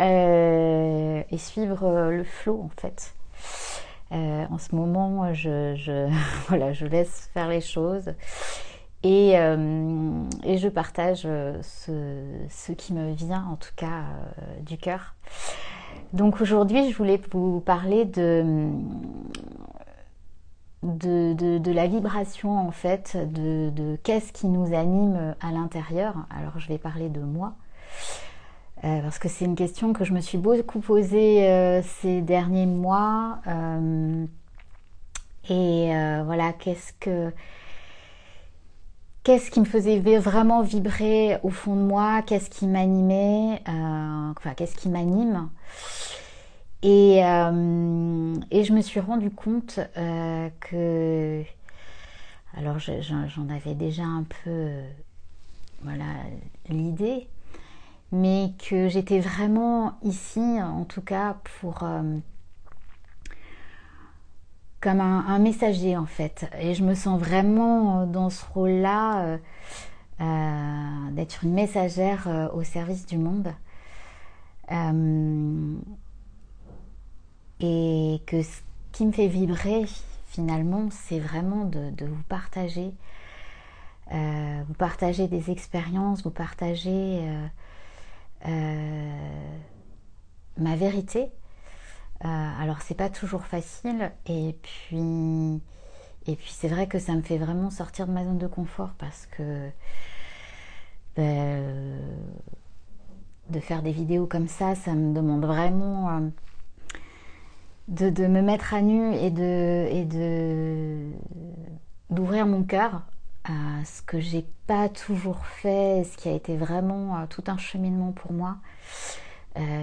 et suivre le flow en fait. En ce moment, voilà, je laisse faire les choses et je partage ce qui me vient en tout cas du cœur. Donc aujourd'hui, je voulais vous parler de la vibration en fait, de qu'est-ce qui nous anime à l'intérieur. Alors je vais parler de moi. Parce que c'est une question que je me suis beaucoup posée ces derniers mois. Voilà, qu'est-ce qui me faisait vraiment vibrer au fond de moi, qu'est-ce qui m'animait, enfin qu'est-ce qui m'anime. Et je me suis rendu compte que, alors j'en avais déjà un peu, voilà, l'idée, mais que j'étais vraiment ici, en tout cas, pour comme un messager en fait. Et je me sens vraiment dans ce rôle-là, d'être une messagère au service du monde. Euh, et que ce qui me fait vibrer finalement, c'est vraiment de vous partager des expériences, vous partager ma vérité. Alors c'est pas toujours facile et puis c'est vrai que ça me fait vraiment sortir de ma zone de confort parce que de faire des vidéos comme ça me demande vraiment de me mettre à nu et d'ouvrir mon cœur à ce que j'ai pas toujours fait, ce qui a été vraiment tout un cheminement pour moi,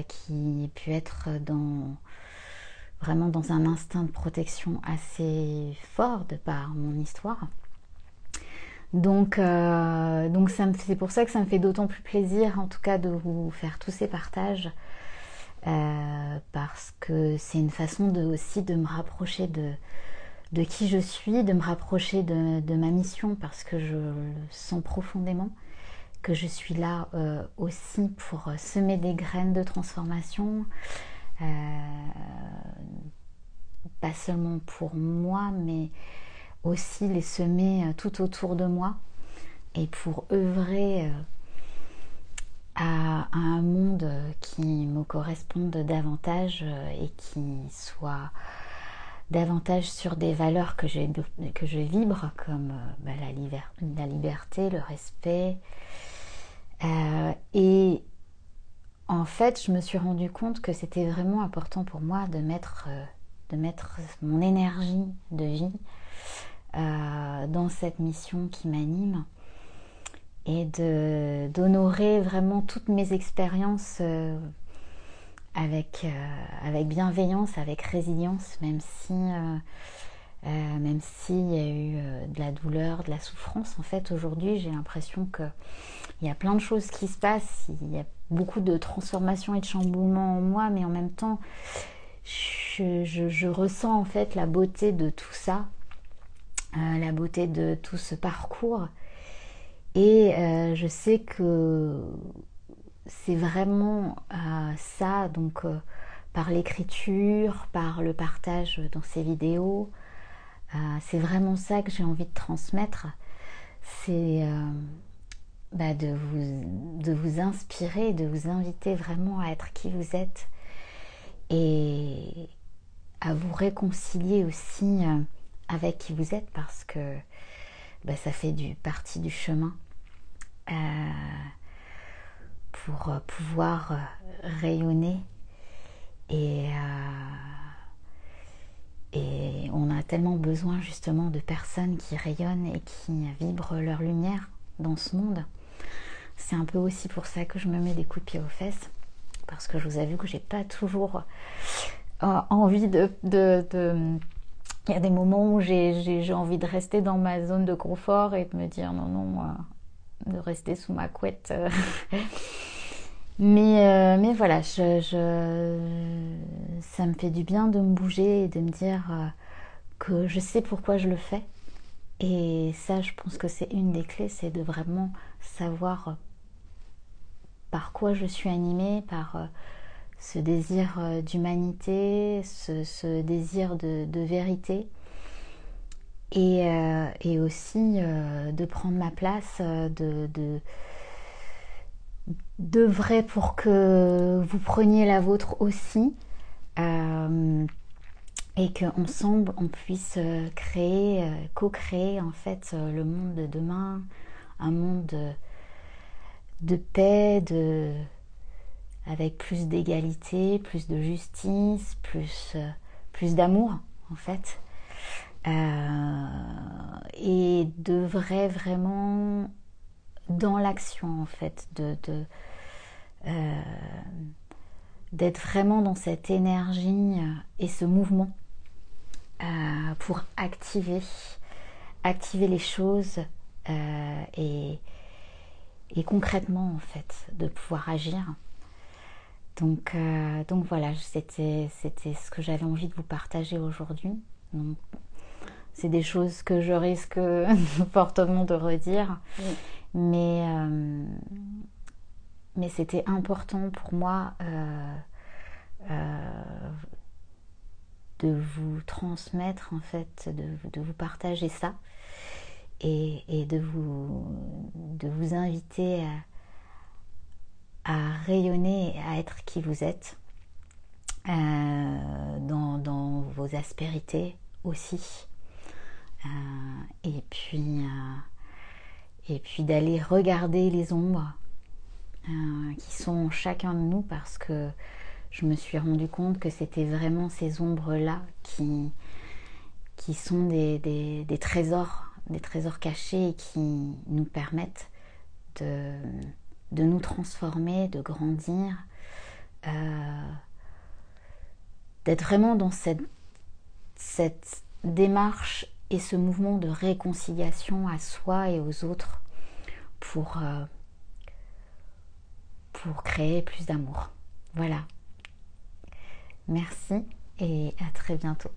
qui a pu être vraiment dans un instinct de protection assez fort de par mon histoire. Donc c'est pour ça que ça me fait d'autant plus plaisir, en tout cas, de vous faire tous ces partages, parce que c'est une façon aussi de me rapprocher de qui je suis, de me rapprocher de ma mission, parce que je sens profondément que je suis là aussi pour semer des graines de transformation, pas seulement pour moi, mais aussi les semer tout autour de moi et pour œuvrer à un monde qui me corresponde davantage et qui soit davantage sur des valeurs que je vibre, comme la liberté, le respect. Et en fait, je me suis rendu compte que c'était vraiment important pour moi de mettre mon énergie de vie dans cette mission qui m'anime et d'honorer vraiment toutes mes expériences avec bienveillance, avec résilience, même s'il y a eu de la douleur, de la souffrance. En fait, aujourd'hui, j'ai l'impression qu'il y a plein de choses qui se passent, il y a beaucoup de transformations et de chamboulements en moi, mais en même temps, je ressens en fait la beauté de tout ça, la beauté de tout ce parcours. Et je sais que c'est vraiment ça, donc par l'écriture, par le partage dans ces vidéos, c'est vraiment ça que j'ai envie de transmettre. C'est de vous inspirer, de vous inviter vraiment à être qui vous êtes et à vous réconcilier aussi avec qui vous êtes, parce que ça fait partie du chemin pour pouvoir rayonner et on a tellement besoin justement de personnes qui rayonnent et qui vibrent leur lumière dans ce monde. C'est un peu aussi pour ça que je me mets des coups de pied aux fesses, parce que je vous avoue que j'ai pas toujours envie il y a des moments où j'ai envie de rester dans ma zone de confort et de me dire non, de rester sous ma couette. Mais voilà, ça me fait du bien de me bouger et de me dire que je sais pourquoi je le fais. Et ça, je pense que c'est une des clés, c'est de vraiment savoir par quoi je suis animée, par ce désir d'humanité, ce désir de vérité, et aussi de prendre ma place, d'œuvrer pour que vous preniez la vôtre aussi, et qu'ensemble on puisse créer, co-créer en fait le monde de demain, un monde de paix, avec plus d'égalité, plus de justice, plus d'amour en fait, et d'œuvrer vraiment dans l'action en fait, d'être vraiment dans cette énergie et ce mouvement pour activer les choses, et concrètement en fait de pouvoir agir. Donc voilà, c'était ce que j'avais envie de vous partager aujourd'hui. Donc, c'est des choses que je risque fortement de redire, mais c'était important pour moi de vous transmettre en fait, de vous partager ça, et de vous inviter à rayonner, à être qui vous êtes, dans vos aspérités aussi, et puis d'aller regarder les ombres qui sont en chacun de nous, parce que je me suis rendu compte que c'était vraiment ces ombres-là qui sont des trésors cachés, et qui nous permettent de nous transformer, de grandir, d'être vraiment dans cette démarche et ce mouvement de réconciliation à soi et aux autres, pour créer plus d'amour. Voilà. Merci et à très bientôt.